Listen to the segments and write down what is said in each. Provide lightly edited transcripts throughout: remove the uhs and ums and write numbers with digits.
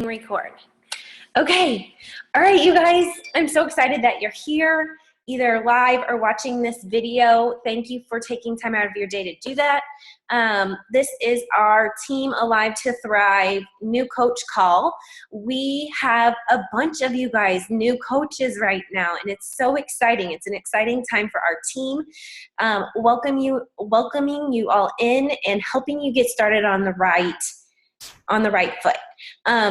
Record. Okay. All right, you guys, I'm so excited that you're here, either live or watching this video. Thank you for taking time out of your day to do that. This is our Team Alive to Thrive new coach call. We have a bunch of you guys, new coaches right now, and it's so exciting. It's an exciting time for our team. Welcoming you all in and helping you get started on the right foot.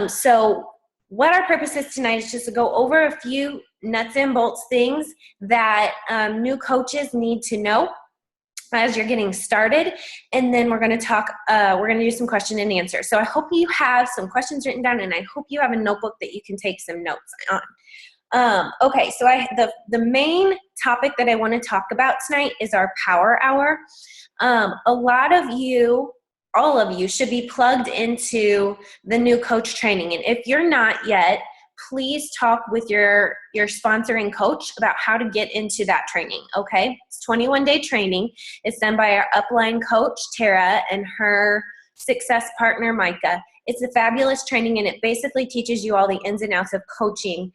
So what our purpose is tonight is just to go over a few nuts and bolts things that new coaches need to know as you're getting started, and then we're going to talk, we're going to do some question and answer. So I hope you have some questions written down, and I hope you have a notebook that you can take some notes on. Okay, so the main topic that I want to talk about tonight is our power hour. A lot of you, all of you, should be plugged into the new coach training. And if you're not yet, please talk with your sponsoring coach about how to get into that training, okay? It's 21-day training. It's done by our upline coach, Tara, and her success partner, Micah. It's a fabulous training, and it basically teaches you all the ins and outs of coaching.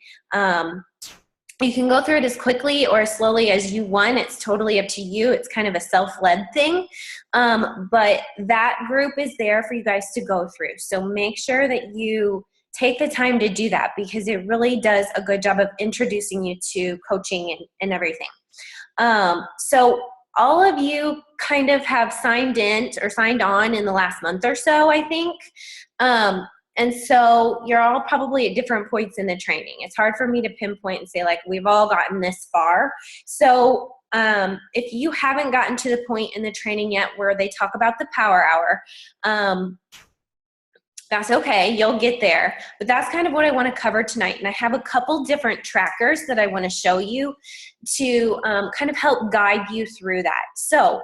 You can go through it as quickly or as slowly as you want. It's totally up to you. It's kind of a self-led thing. But that group is there for you guys to go through. So make sure that you take the time to do that, because it really does a good job of introducing you to coaching and everything. So all of you kind of have signed in or signed on in the last month or so, I think. And so you're all probably at different points in the training. It's hard for me to pinpoint and say, like, we've all gotten this far. So if you haven't gotten to the point in the training yet where they talk about the power hour, that's okay. You'll get there. But that's kind of what I want to cover tonight. And I have a couple different trackers that I want to show you to kind of help guide you through that. So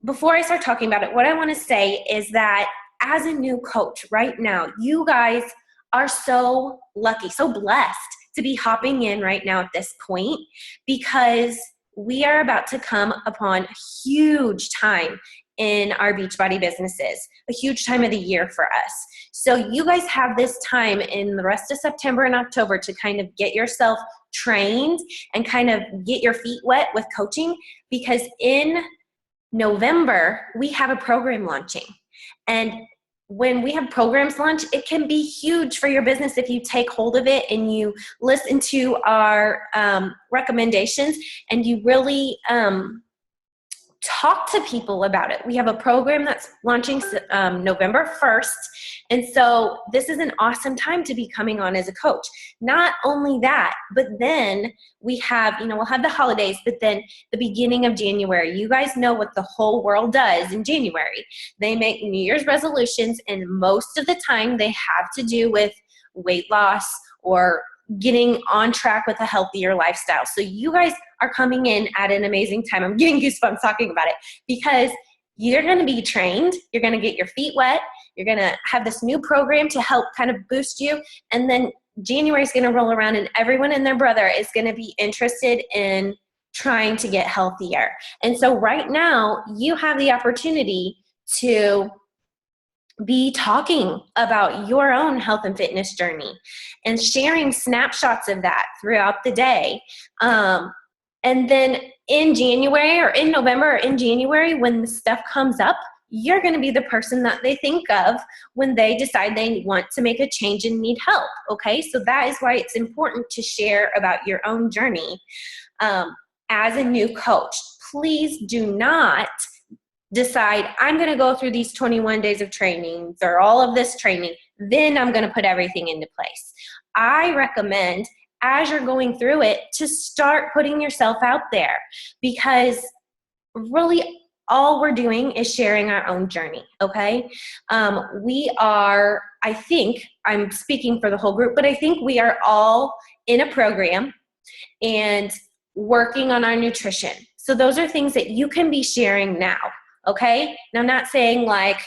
before I start talking about it, what I want to say is that as a new coach right now, you guys are so lucky, so blessed to be hopping in right now at this point, because we are about to come upon a huge time in our Beachbody businesses, a huge time of the year for us. So you guys have this time in the rest of September and October to kind of get yourself trained and kind of get your feet wet with coaching, because in November, we have a program launching. And when we have programs launch, it can be huge for your business if you take hold of it and you listen to our recommendations and you really talk to people about it. We have a program that's launching November 1st. And so this is an awesome time to be coming on as a coach. Not only that, but then we have, we'll have the holidays, but then the beginning of January, you guys know what the whole world does in January. They make New Year's resolutions, and most of the time they have to do with weight loss or getting on track with a healthier lifestyle. So you guys are coming in at an amazing time. I'm getting goosebumps talking about it, because you're going to be trained. You're going to get your feet wet. You're going to have this new program to help kind of boost you. And then January is going to roll around, and everyone and their brother is going to be interested in trying to get healthier. And so right now you have the opportunity to be talking about your own health and fitness journey and sharing snapshots of that throughout the day. And then in January or in November or in January, when the stuff comes up, you're going to be the person that they think of when they decide they want to make a change and need help. Okay, so that is why it's important to share about your own journey as a new coach. Please do not decide, I'm going to go through these 21 days of training or all of this training, then I'm going to put everything into place. I recommend, as you're going through it, to start putting yourself out there, because really all we're doing is sharing our own journey, okay? We are, I think, I'm speaking for the whole group, but I think we are all in a program and working on our nutrition. So those are things that you can be sharing now. Okay? Now, I'm not saying like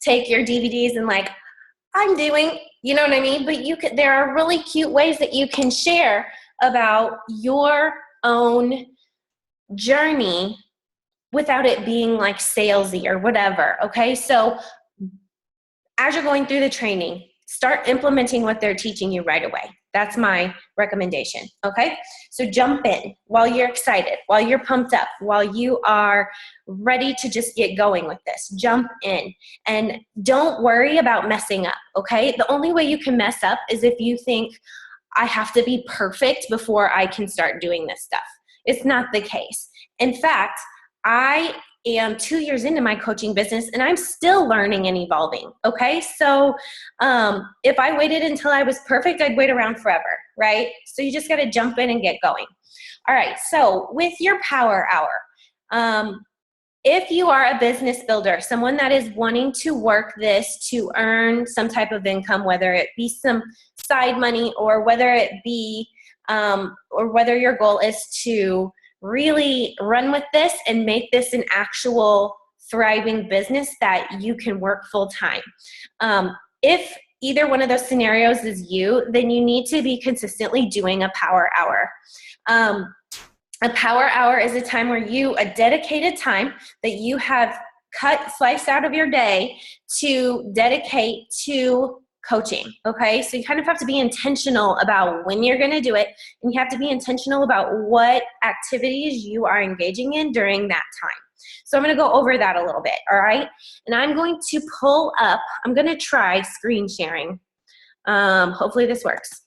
take your DVDs and like, I'm doing, you know what I mean? But there are really cute ways that you can share about your own journey without it being like salesy or whatever. Okay? So as you're going through the training, start implementing what they're teaching you right away. That's my recommendation, okay? So jump in while you're excited, while you're pumped up, while you are ready to just get going with this. Jump in and don't worry about messing up, okay? The only way you can mess up is if you think, I have to be perfect before I can start doing this stuff. It's not the case. In fact, I am 2 years into my coaching business and I'm still learning and evolving, okay? So if I waited until I was perfect, I'd wait around forever, right? So you just gotta jump in and get going. All right, so with your power hour, if you are a business builder, someone that is wanting to work this to earn some type of income, whether it be some side money or whether it be, or whether your goal is to really run with this and make this an actual thriving business that you can work full time. If either one of those scenarios is you, then you need to be consistently doing a power hour. A power hour is a time where a dedicated time that you have sliced out of your day to dedicate to coaching, okay? So you kind of have to be intentional about when you're gonna do it, and you have to be intentional about what activities you are engaging in during that time. So I'm gonna go over that a little bit, all right? And I'm going to pull up, I'm gonna try screen sharing. Hopefully this works.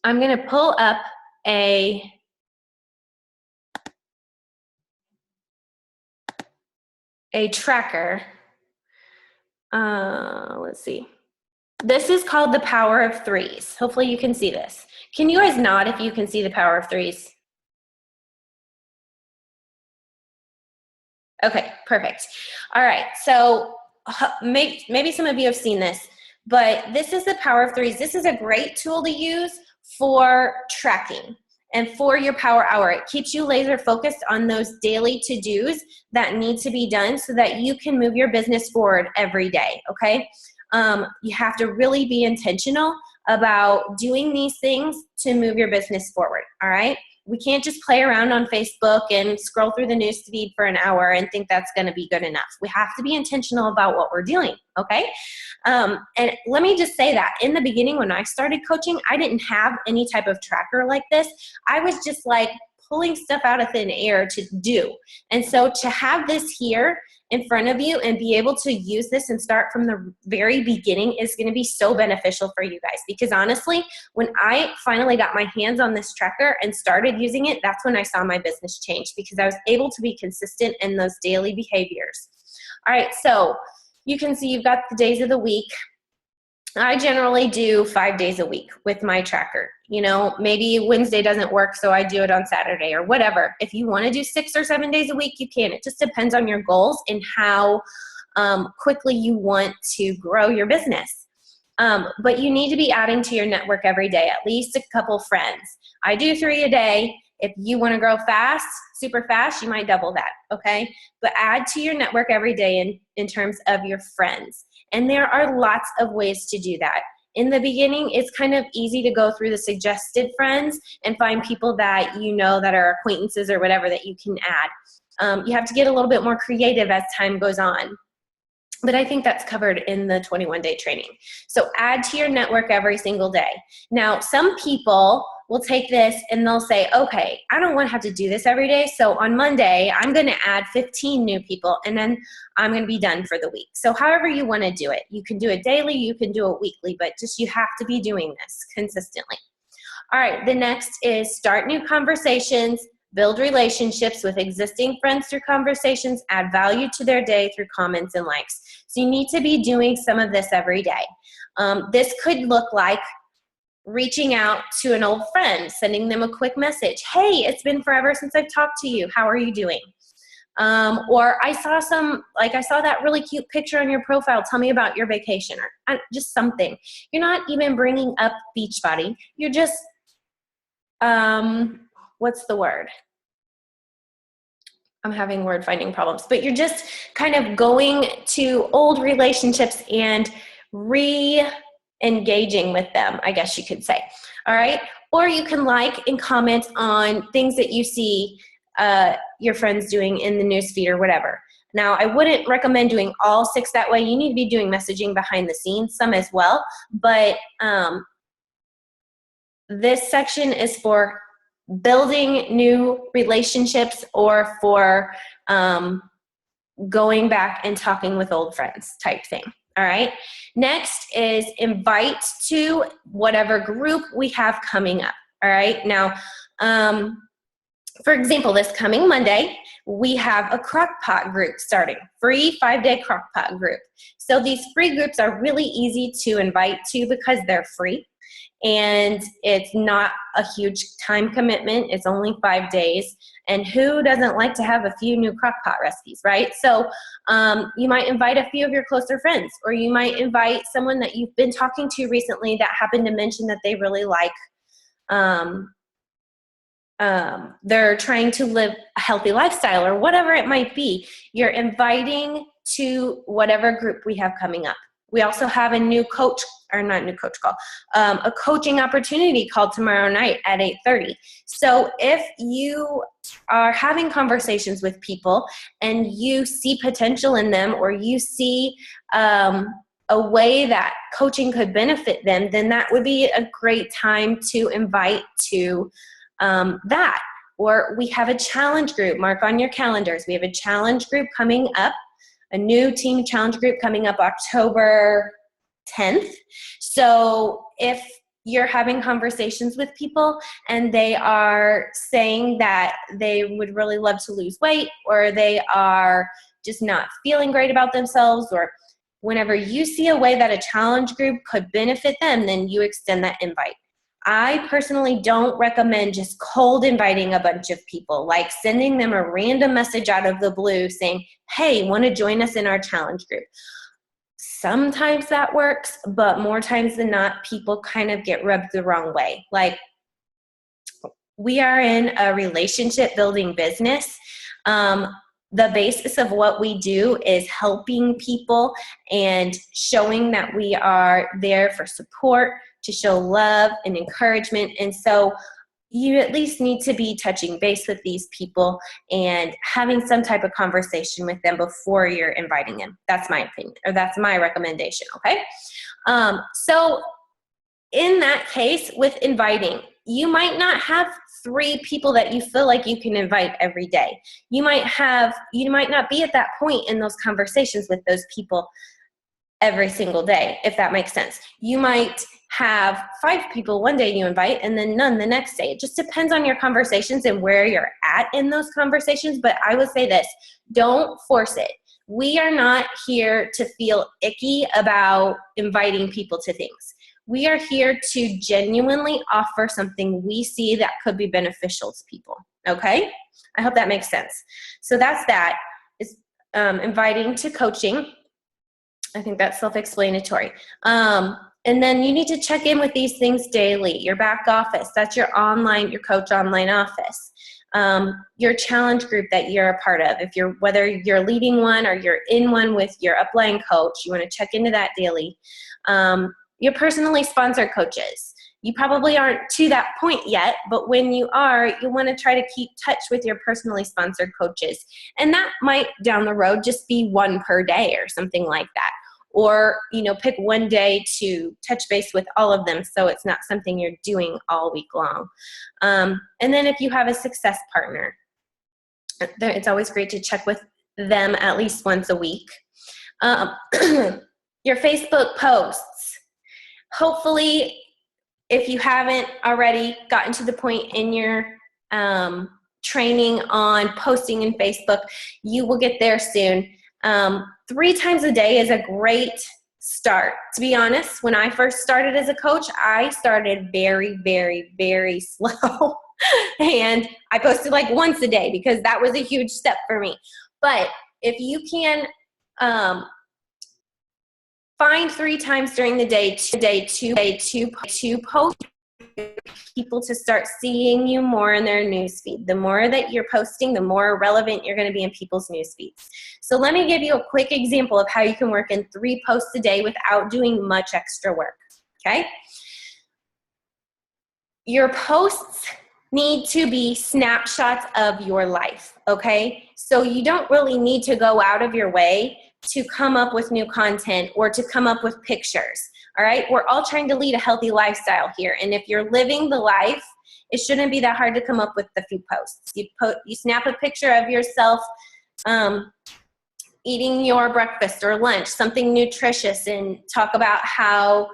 I'm gonna pull up a tracker. Let's see. This is called the Power of Threes. Hopefully you can see this. Can you guys nod if you can see the Power of Threes? Okay, perfect. All right, so maybe some of you have seen this, but this is the Power of Threes. This is a great tool to use for tracking and for your power hour. It keeps you laser focused on those daily to-dos that need to be done so that you can move your business forward every day, okay? You have to really be intentional about doing these things to move your business forward, all right? We can't just play around on Facebook and scroll through the news feed for an hour and think that's gonna be good enough. We have to be intentional about what we're doing, okay? And let me just say that in the beginning when I started coaching, I didn't have any type of tracker like this. I was just like pulling stuff out of thin air to do. And so to have this here in front of you and be able to use this and start from the very beginning is going to be so beneficial for you guys. Because honestly, when I finally got my hands on this tracker and started using it, that's when I saw my business change, because I was able to be consistent in those daily behaviors. All right, so you can see you've got the days of the week. I generally do 5 days a week with my tracker. You know, maybe Wednesday doesn't work, so I do it on Saturday or whatever. If you want to do 6 or 7 days a week, you can. It just depends on your goals and how quickly you want to grow your business. But you need to be adding to your network every day, at least a couple friends. I do 3 a day. If you want to grow fast, super fast, you might double that, okay? But add to your network every day in terms of your friends. And there are lots of ways to do that. In the beginning, it's kind of easy to go through the suggested friends and find people that you know that are acquaintances or whatever that you can add. You have to get a little bit more creative as time goes on. But I think that's covered in the 21-day training. So add to your network every single day. Now, some people will take this and they'll say, okay, I don't want to have to do this every day. So on Monday, I'm going to add 15 new people and then I'm going to be done for the week. So however you want to do it, you can do it daily, you can do it weekly, but just you have to be doing this consistently. All right, the next is start new conversations, build relationships with existing friends through conversations, add value to their day through comments and likes. So you need to be doing some of this every day. This could look like reaching out to an old friend, sending them a quick message. Hey, it's been forever since I've talked to you. How are you doing? Or I saw that really cute picture on your profile. Tell me about your vacation, or just something. You're not even bringing up Beachbody. You're just, what's the word? I'm having word finding problems, but you're just kind of going to old relationships and re-engaging with them, I guess you could say. All right. Or you can like and comment on things that you see your friends doing in the newsfeed or whatever. Now, I wouldn't recommend doing all 6 that way. You need to be doing messaging behind the scenes, some as well. But this section is for building new relationships or for going back and talking with old friends type thing. All right. Next is invite to whatever group we have coming up. All right. Now, for example, this coming Monday, we have a Crock-Pot group starting, free 5-day Crock-Pot group. So these free groups are really easy to invite to because they're free and it's not a huge time commitment. It's only 5 days. And who doesn't like to have a few new Crock-Pot recipes, right? So you might invite a few of your closer friends, or you might invite someone that you've been talking to recently that happened to mention that they really like they're trying to live a healthy lifestyle or whatever it might be. You're inviting to whatever group we have coming up. We also have a new coach, or not new coach call, a coaching opportunity called tomorrow night at 8:30. So if you are having conversations with people and you see potential in them, or you see a way that coaching could benefit them, then that would be a great time to invite to that. Or we have a challenge group. Mark on your calendars. We have a challenge group coming up, a new team challenge group coming up October 10th. So if you're having conversations with people and they are saying that they would really love to lose weight, or they are just not feeling great about themselves, or whenever you see a way that a challenge group could benefit them, then you extend that invite. I personally don't recommend just cold inviting a bunch of people, like sending them a random message out of the blue saying, hey, want to join us in our challenge group? Sometimes that works, but more times than not, people kind of get rubbed the wrong way. Like, we are in a relationship building business. The basis of what we do is helping people and showing that we are there for support, to show love and encouragement. And so you at least need to be touching base with these people and having some type of conversation with them before you're inviting them. That's my opinion, or that's my recommendation, okay? So in that case, with inviting, you might not have 3 people that you feel like you can invite every day. You might not be at that point in those conversations with those people every single day, if that makes sense. You might have 5 people one day you invite and then none the next day. It just depends on your conversations and where you're at in those conversations. But I would say this, don't force it. We are not here to feel icky about inviting people to things. We are here to genuinely offer something we see that could be beneficial to people, okay? I hope that makes sense. So that's that, is inviting to coaching. I think that's self-explanatory. And then you need to check in with these things daily. Your back office, that's your coach online office. Your challenge group that you're a part of. Whether you're leading one or you're in one with your upline coach, you want to check into that daily. Your personally sponsored coaches. You probably aren't to that point yet, but when you are, you want to try to keep touch with your personally sponsored coaches. And that might down the road just be 1 per day or something like that. Or, pick one day to touch base with all of them so it's not something you're doing all week long. And then if you have a success partner, it's always great to check with them at least once a week. Your Facebook posts. Hopefully, if you haven't already gotten to the point in your training on posting in Facebook, you will get there soon. 3 times a day is a great start. To be honest, when I first started as a coach, I started very, very, very slow. And I posted like once a day because that was a huge step for me. But if you can find 3 times during the day to post, people to start seeing you more in their newsfeed. The more that you're posting, the more relevant you're going to be in people's newsfeeds. So let me give you a quick example of how you can work in 3 posts a day without doing much extra work, okay? Your posts need to be snapshots of your life, okay? So you don't really need to go out of your way to come up with new content or to come up with pictures, all right? We're all trying to lead a healthy lifestyle here, and if you're living the life, it shouldn't be that hard to come up with a few posts. You snap a picture of yourself eating your breakfast or lunch, something nutritious, and talk about how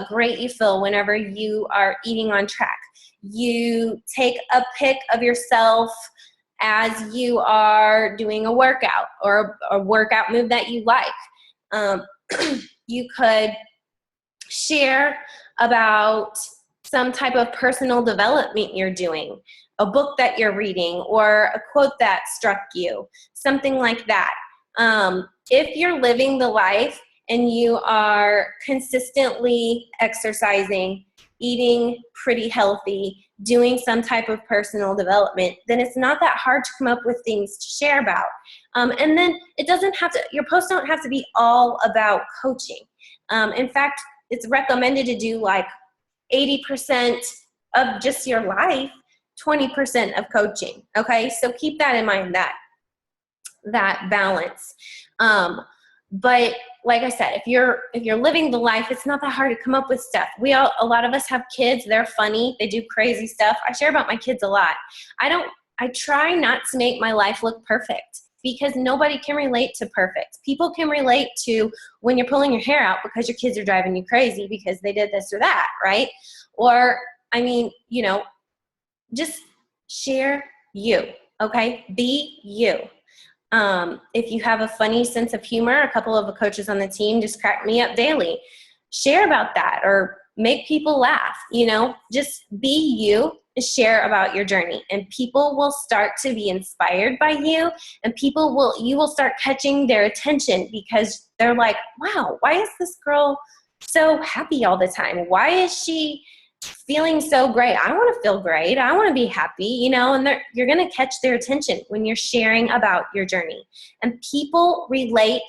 great you feel whenever you are eating on track. You take a pic of yourself as you are doing a workout or a workout move that you like. You could share about some type of personal development you're doing, a book that you're reading, or a quote that struck you, something like that. If you're living the life and you are consistently exercising, eating pretty healthy, doing some type of personal development, then it's not that hard to come up with things to share about. And then it doesn't have to, your posts don't have to be all about coaching. In fact, it's recommended to do like 80% of just your life, 20% of coaching. Okay, so keep that in mind, that balance. But like I said, if you're living the life, it's not that hard to come up with stuff. A lot of us have kids. They're funny. They do crazy stuff. I share about my kids a lot. I try not to make my life look perfect because nobody can relate to perfect. People can relate to when you're pulling your hair out because your kids are driving you crazy because they did this or that, right? Or, I mean, just share you, okay? Be you. If you have a funny sense of humor, a couple of the coaches on the team just crack me up daily. Share about that or make people laugh, just be you, share about your journey, and people will start to be inspired by you, and you will start catching their attention because they're like, wow, why is this girl so happy all the time? Why is she feeling so great? I want to feel great. I want to be happy, and you're going to catch their attention when you're sharing about your journey. And people relate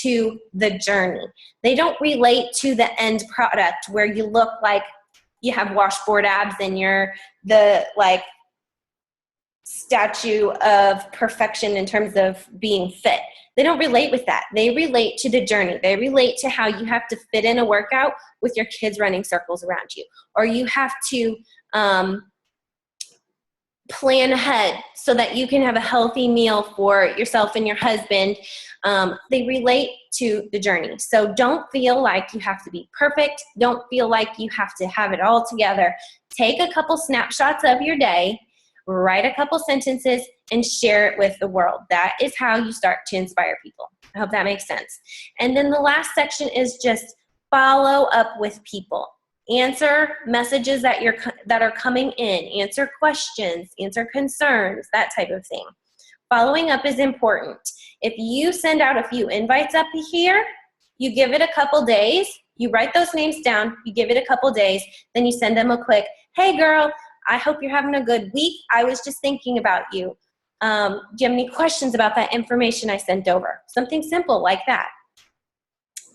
to the journey. They don't relate to the end product where you look like you have washboard abs and you're the statue of perfection in terms of being fit. They don't relate with that. They relate to the journey. They relate to how you have to fit in a workout with your kids running circles around you, or you have to plan ahead so that you can have a healthy meal for yourself and your husband. They relate to the journey. So don't feel like you have to be perfect. Don't feel like you have to have it all together. Take a couple snapshots of your day, write a couple sentences, and share it with the world. That is how you start to inspire people. I hope that makes sense. And then the last section is just follow up with people. Answer messages that are coming in. Answer questions, answer concerns, that type of thing. Following up is important. If you send out a few invites up here, you give it a couple days, you write those names down, you give it a couple days, then you send them a quick, hey girl, I hope you're having a good week. I was just thinking about you. Do you have any questions about that information I sent over? Something simple like that.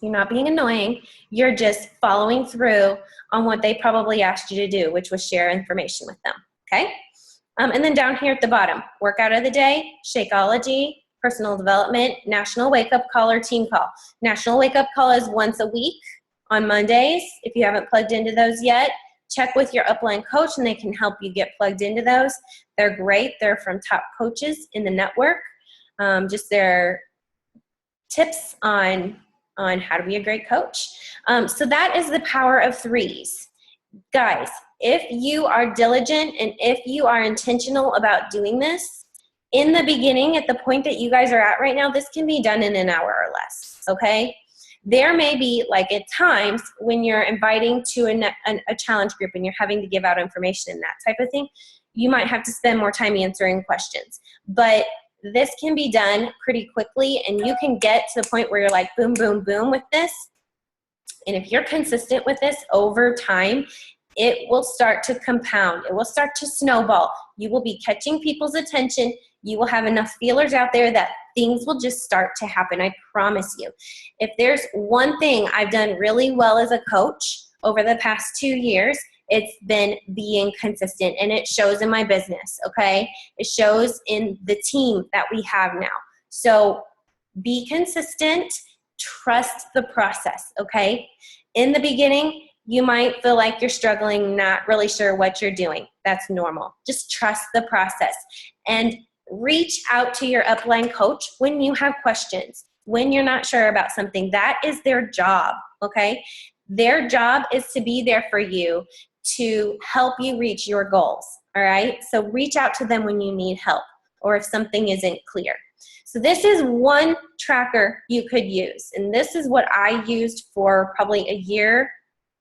You're not being annoying. You're just following through on what they probably asked you to do, which was share information with them, okay? And then down here at the bottom, workout of the day, Shakeology, personal development, national wake-up call or team call. National wake-up call is once a week on Mondays. If you haven't plugged into those yet, check with your upline coach and they can help you get plugged into those. They're great. They're from top coaches in the network. Just their tips on how to be a great coach. So that is the power of threes. Guys, if you are diligent and if you are intentional about doing this, in the beginning, at the point that you guys are at right now, this can be done in an hour or less, okay? There may be, at times, when you're inviting to a challenge group and you're having to give out information and that type of thing, you might have to spend more time answering questions. But this can be done pretty quickly, and you can get to the point where you're like, boom, boom, boom with this. And if you're consistent with this over time, it will start to compound. It will start to snowball. You will be catching people's attention. You will have enough feelers out there that things will just start to happen. I promise you. If there's one thing I've done really well as a coach over the past 2 years, It's been being consistent, and it shows in my business, okay? It shows in the team that we have now. So be consistent, trust the process, okay? In the beginning, you might feel like you're struggling, not really sure what you're doing. That's normal. Just trust the process and reach out to your upline coach when you have questions, when you're not sure about something. That is their job, okay? Their job is to be there for you to help you reach your goals, all right? So reach out to them when you need help or if something isn't clear. So this is one tracker you could use, and this is what I used for probably a year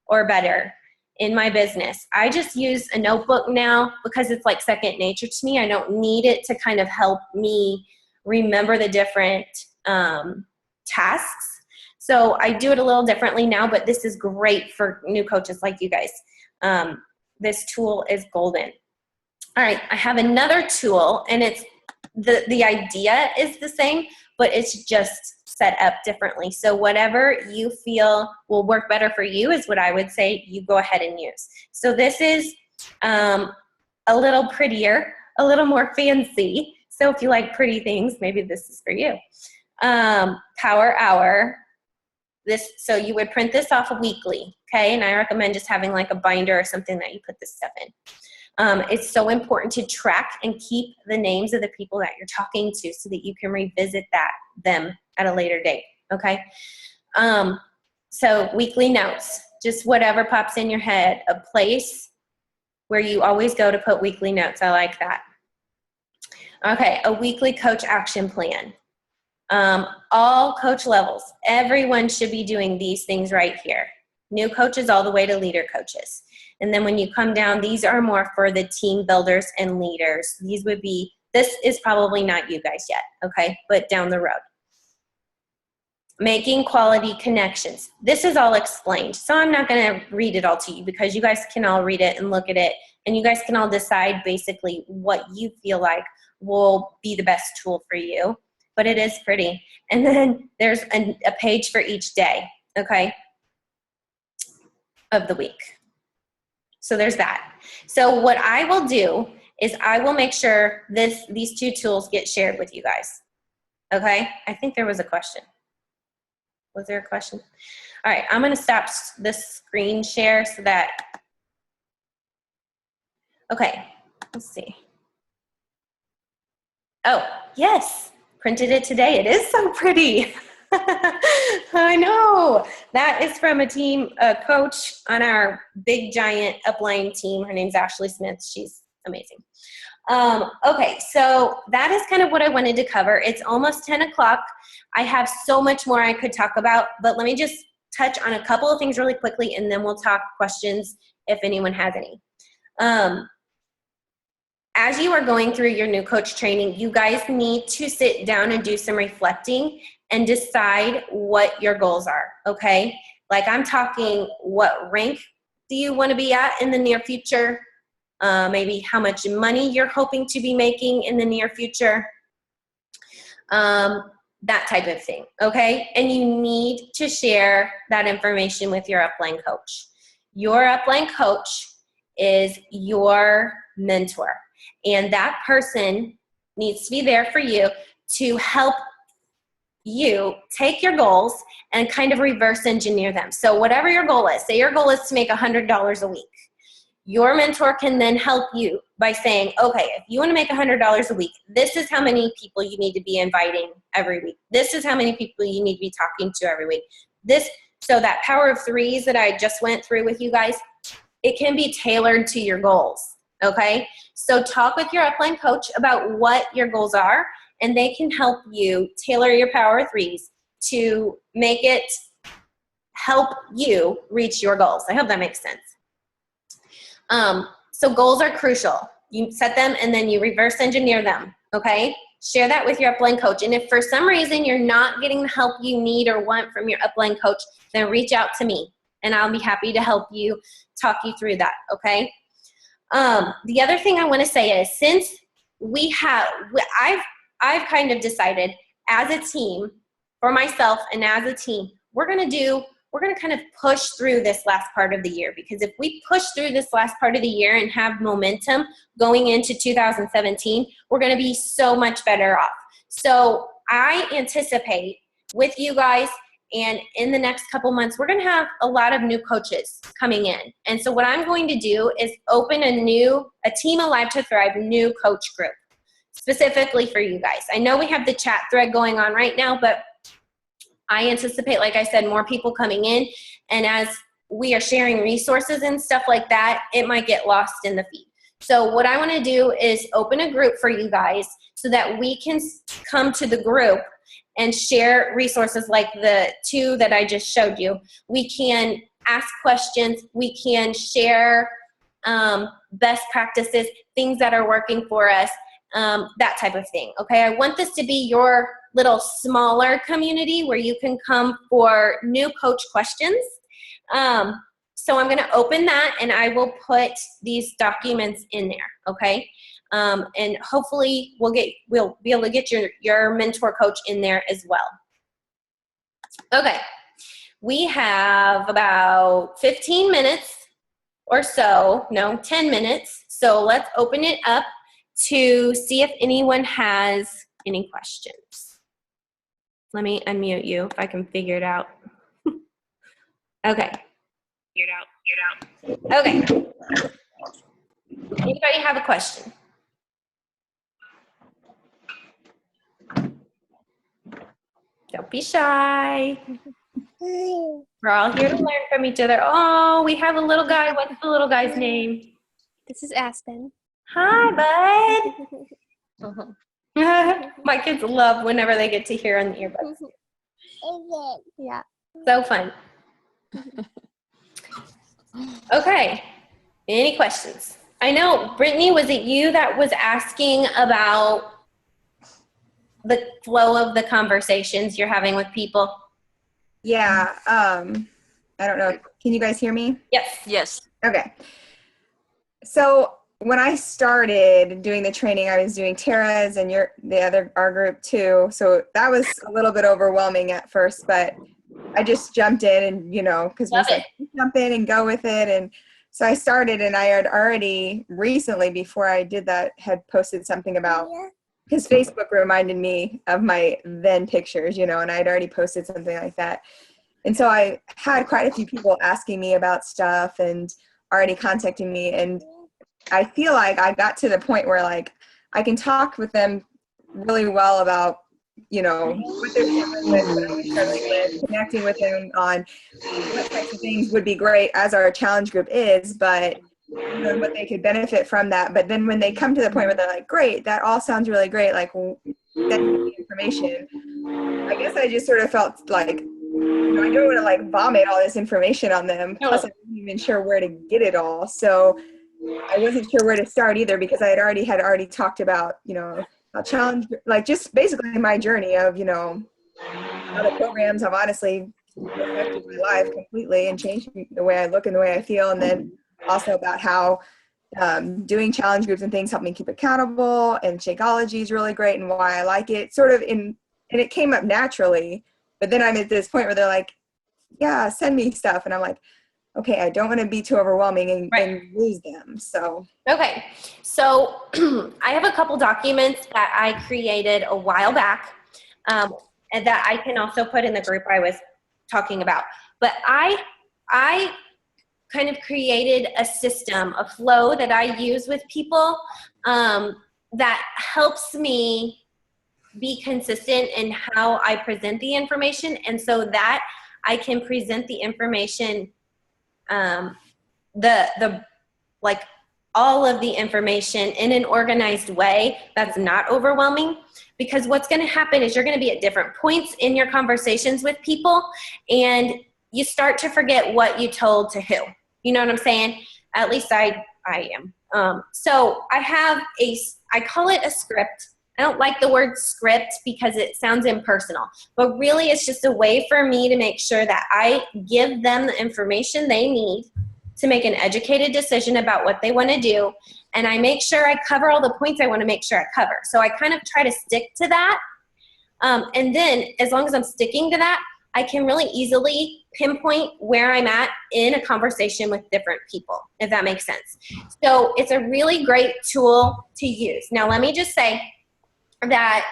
or better in my business. I just use a notebook now because it's like second nature to me. I don't need it to kind of help me remember the different tasks. So I do it a little differently now, but this is great for new coaches like you guys. This tool is golden. All right, I have another tool, and it's the idea is the same, but it's just set up differently. So whatever you feel will work better for you is what I would say you go ahead and use. So this is a little prettier, a little more fancy. So if you like pretty things, maybe this is for you. Power Hour. So you would print this off weekly, okay? And I recommend just having like a binder or something that you put this stuff in. It's so important to track and keep the names of the people that you're talking to so that you can revisit them at a later date, okay? So weekly notes, just whatever pops in your head, a place where you always go to put weekly notes. I like that. Okay, a weekly coach action plan. All coach levels, everyone should be doing these things right here. New coaches all the way to leader coaches. And then when you come down, these are more for the team builders and leaders. This is probably not you guys yet, okay? But down the road. Making quality connections. This is all explained. So I'm not gonna read it all to you because you guys can all read it and look at it, and you guys can all decide basically what you feel like will be the best tool for you. But it is pretty. And then there's a page for each day, okay, of the week. So there's that. So what I will do is I will make sure these two tools get shared with you guys. Okay? I think there was a question. Was there a question? All right, I'm going to stop this screen share so that, okay, let's see. Oh, yes, printed it today. It is so pretty. I know. That is from a coach on our big giant upline team. Her name's Ashley Smith. She's amazing. Okay, so that is kind of what I wanted to cover. It's almost 10 o'clock. I have so much more I could talk about, but let me just touch on a couple of things really quickly, and then we'll talk questions if anyone has any. As you are going through your new coach training, you guys need to sit down and do some reflecting and decide what your goals are, okay? Like I'm talking, what rank do you want to be at in the near future? Maybe how much money you're hoping to be making in the near future. That type of thing, okay? And you need to share that information with your upline coach. Your upline coach is your mentor, and that person needs to be there for you to help you take your goals and kind of reverse engineer them. So whatever your goal is, say your goal is to make $100 a week. Your mentor can then help you by saying, okay, if you want to make $100 a week, this is how many people you need to be inviting every week. This is how many people you need to be talking to every week. So that power of threes that I just went through with you guys, it can be tailored to your goals, okay? So talk with your upline coach about what your goals are, and they can help you tailor your power of threes to make it help you reach your goals. I hope that makes sense. So goals are crucial. You set them and then you reverse engineer them, okay? Share that with your upline coach. And if for some reason you're not getting the help you need or want from your upline coach, then reach out to me and I'll be happy to help you, talk you through that, okay? The other thing I want to say is, since I've kind of decided as a team, for myself and as a team, we're going to do we're going to kind of push through this last part of the year, because if we push through this last part of the year and have momentum going into 2017, we're going to be so much better off. So I anticipate with you guys, and in the next couple months, we're going to have a lot of new coaches coming in. And so what I'm going to do is open a Team Alive to Thrive new coach group specifically for you guys. I know we have the chat thread going on right now, but I anticipate, like I said, more people coming in. And as we are sharing resources and stuff like that, it might get lost in the feed. So what I want to do is open a group for you guys so that we can come to the group and share resources like the 2 that I just showed you. We can ask questions. We can share best practices, things that are working for us, that type of thing. Okay, I want this to be your little smaller community where you can come for new coach questions. So I'm going to open that, and I will put these documents in there. Okay. And hopefully we'll be able to get your mentor coach in there as well. Okay. We have about 15 minutes or so, no, 10 minutes. So let's open it up to see if anyone has any questions. Let me unmute you if I can figure it out. Okay. Okay. Anybody have a question? Don't be shy. We're all here to learn from each other. Oh, we have a little guy. What's the little guy's name? This is Aspen. Hi, bud. My kids love whenever they get to hear on the earbuds. Yeah. So fun. Okay. Any questions? I know, Brittany, was it you that was asking about the flow of the conversations you're having with people? Yeah. I don't know. Can you guys hear me? Yes. Yes. Okay. So when I started doing the training, I was doing Tara's and our group too. So that was a little bit overwhelming at first, but I just jumped in and, because we said jump in and go with it. And so I started, and I had already recently, before I did that, had posted something about his Facebook reminded me of my then pictures, and I'd already posted something like that. And so I had quite a few people asking me about stuff and already contacting me. And I feel like I got to the point where I can talk with them really well about, what they're struggling with, what I'm struggling with, connecting with them on what types of things would be great as our challenge group is, but what they could benefit from that. But then when they come to the point where they're like, great, that all sounds really great, send me the information. I guess I just sort of felt like, I don't want to vomit all this information on them. Plus, I wasn't even sure where to get it all. So I wasn't sure where to start either, because I had already talked about, a challenge, just basically my journey of, how the programs have honestly affected my life completely and changed the way I look and the way I feel. And then also about how doing challenge groups and things help me keep accountable, and Shakeology is really great and why I like it and it came up naturally. But then I'm at this point where they're like, yeah, send me stuff. And I'm like, okay, I don't want to be too overwhelming and lose them. So. Okay. So I have a couple documents that I created a while back and that I can also put in the group I was talking about. But I kind of created a system, a flow that I use with people that helps me be consistent in how I present the information, and so that I can present the information, all of the information in an organized way that's not overwhelming. Because what's going to happen is you're going to be at different points in your conversations with people, and you start to forget what you told to who. You know what I'm saying? At least I am. So I call it a script. I don't like the word script because it sounds impersonal, but really it's just a way for me to make sure that I give them the information they need to make an educated decision about what they want to do. And I make sure I cover all the points I want to make sure I cover. So I kind of try to stick to that. And then as long as I'm sticking to that, I can really easily pinpoint where I'm at in a conversation with different people, if that makes sense. So it's a really great tool to use. Now, let me just say that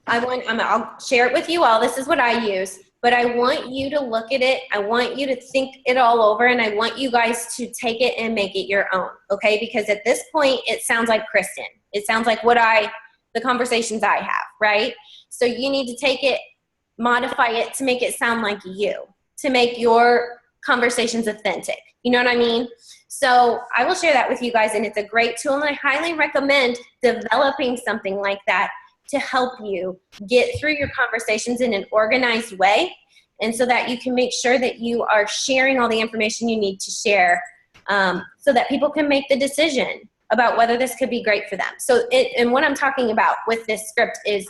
I'll share it with you all. This is what I use, but I want you to look at it. I want you to think it all over, and I want you guys to take it and make it your own, okay? Because at this point, it sounds like Kristen. It sounds like the conversations I have, right? So you need to take it, modify it to make it sound like you, to make your conversations authentic. You know what I mean? So I will share that with you guys, and it's a great tool, and I highly recommend developing something like that to help you get through your conversations in an organized way, and so that you can make sure that you are sharing all the information you need to share, so that people can make the decision about whether this could be great for them. So and what I'm talking about with this script is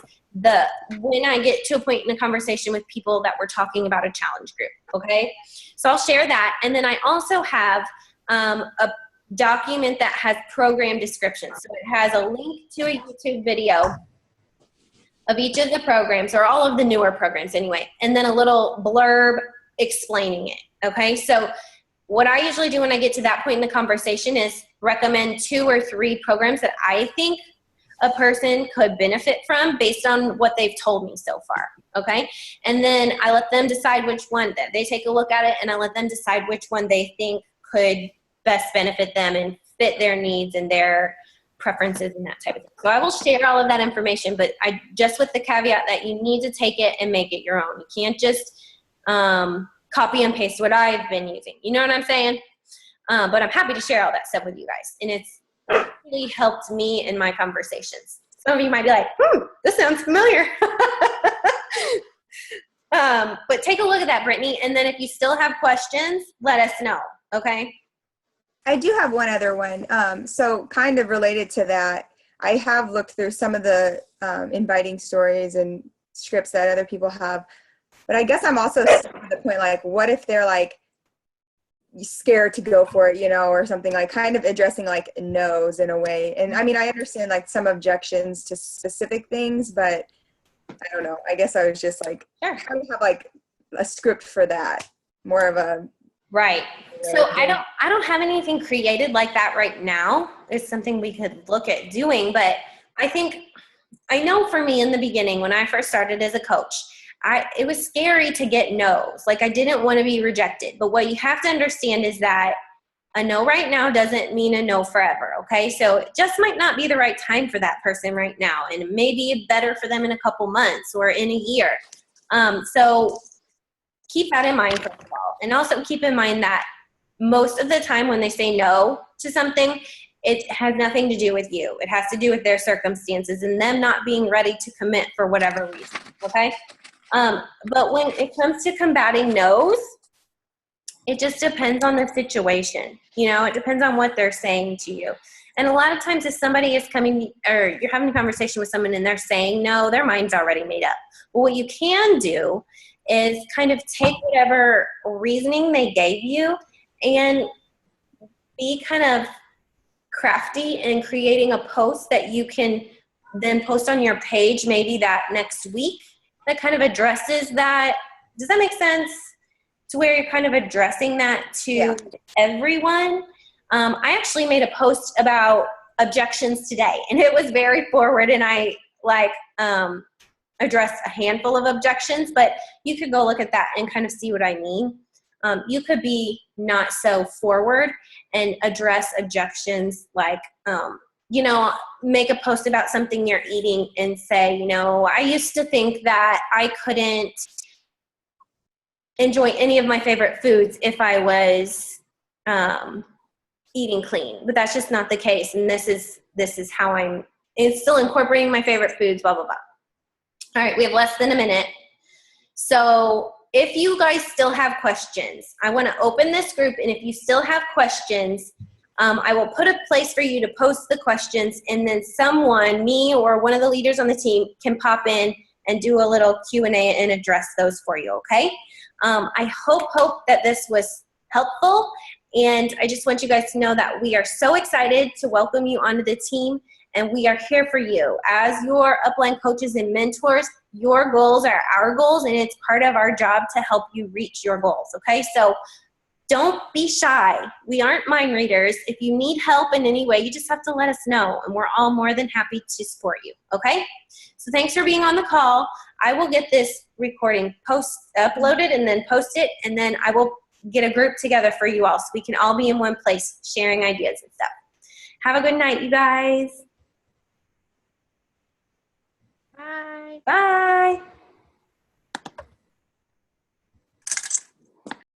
when I get to a point in a conversation with people that we're talking about a challenge group, okay? So I'll share that, and then I also have a document that has program descriptions. So it has a link to a YouTube video of each of the programs, or all of the newer programs anyway, and then a little blurb explaining it, okay? So what I usually do when I get to that point in the conversation is recommend 2 or 3 programs that I think a person could benefit from based on what they've told me so far, okay? And then I let them decide which one, that they take a look at it, and I let them decide which one they think could best benefit them and fit their needs and their preferences and that type of thing. So I will share all of that information, but just with the caveat that you need to take it and make it your own. You can't just copy and paste what I've been using. You know what I'm saying? But I'm happy to share all that stuff with you guys. And it's really helped me in my conversations. Some of you might be like, this sounds familiar. But take a look at that, Brittany. And then if you still have questions, let us know, okay? I do have one other one. So kind of related to that, I have looked through some of the inviting stories and scripts that other people have, but I guess I'm also stuck at the point, like, what if they're like scared to go for it, you know, or something, like kind of addressing like no's in a way. And I mean, I understand like some objections to specific things, but I don't know. I guess I was just like, Sure. I would have like a script for that, more of a right. So I don't have anything created like that right now. It's something we could look at doing, but I know for me in the beginning when I first started as a coach, it was scary to get no's. Like I didn't want to be rejected. But what you have to understand is that a no right now doesn't mean a no forever, okay? So it just might not be the right time for that person right now, and it may be better for them in a couple months or in a year. So keep that in mind, first of all. And also keep in mind that most of the time when they say no to something, it has nothing to do with you. It has to do with their circumstances and them not being ready to commit for whatever reason, okay? But when it comes to combating no's, it just depends on the situation. You know, it depends on what they're saying to you. And a lot of times if somebody is coming, or you're having a conversation with someone and they're saying no, their mind's already made up. But what you can do is kind of take whatever reasoning they gave you and be kind of crafty in creating a post that you can then post on your page maybe that next week that kind of addresses that. Does that make sense? To where you're kind of addressing that to everyone. I actually made a post about objections today, and it was very forward, and I addressed a handful of objections, but you could go look at that and kind of see what I mean. You could be not so forward and address objections like, you know, make a post about something you're eating and say, you know, I used to think that I couldn't enjoy any of my favorite foods if I was eating clean, but that's just not the case. And this is how it's still incorporating my favorite foods, blah, blah, blah. All right, we have less than a minute. So if you guys still have questions, I want to open this group, and if you still have questions, I will put a place for you to post the questions, and then someone, me or one of the leaders on the team, can pop in and do a little Q&A and address those for you, okay? I hope that this was helpful, and I just want you guys to know that we are so excited to welcome you onto the team, and we are here for you. As your upline coaches and mentors, your goals are our goals, and it's part of our job to help you reach your goals, okay? So don't be shy. We aren't mind readers. If you need help in any way, you just have to let us know, and we're all more than happy to support you, okay? So thanks for being on the call. I will get this recording uploaded and then post it, and then I will get a group together for you all so we can all be in one place sharing ideas and stuff. Have a good night, you guys.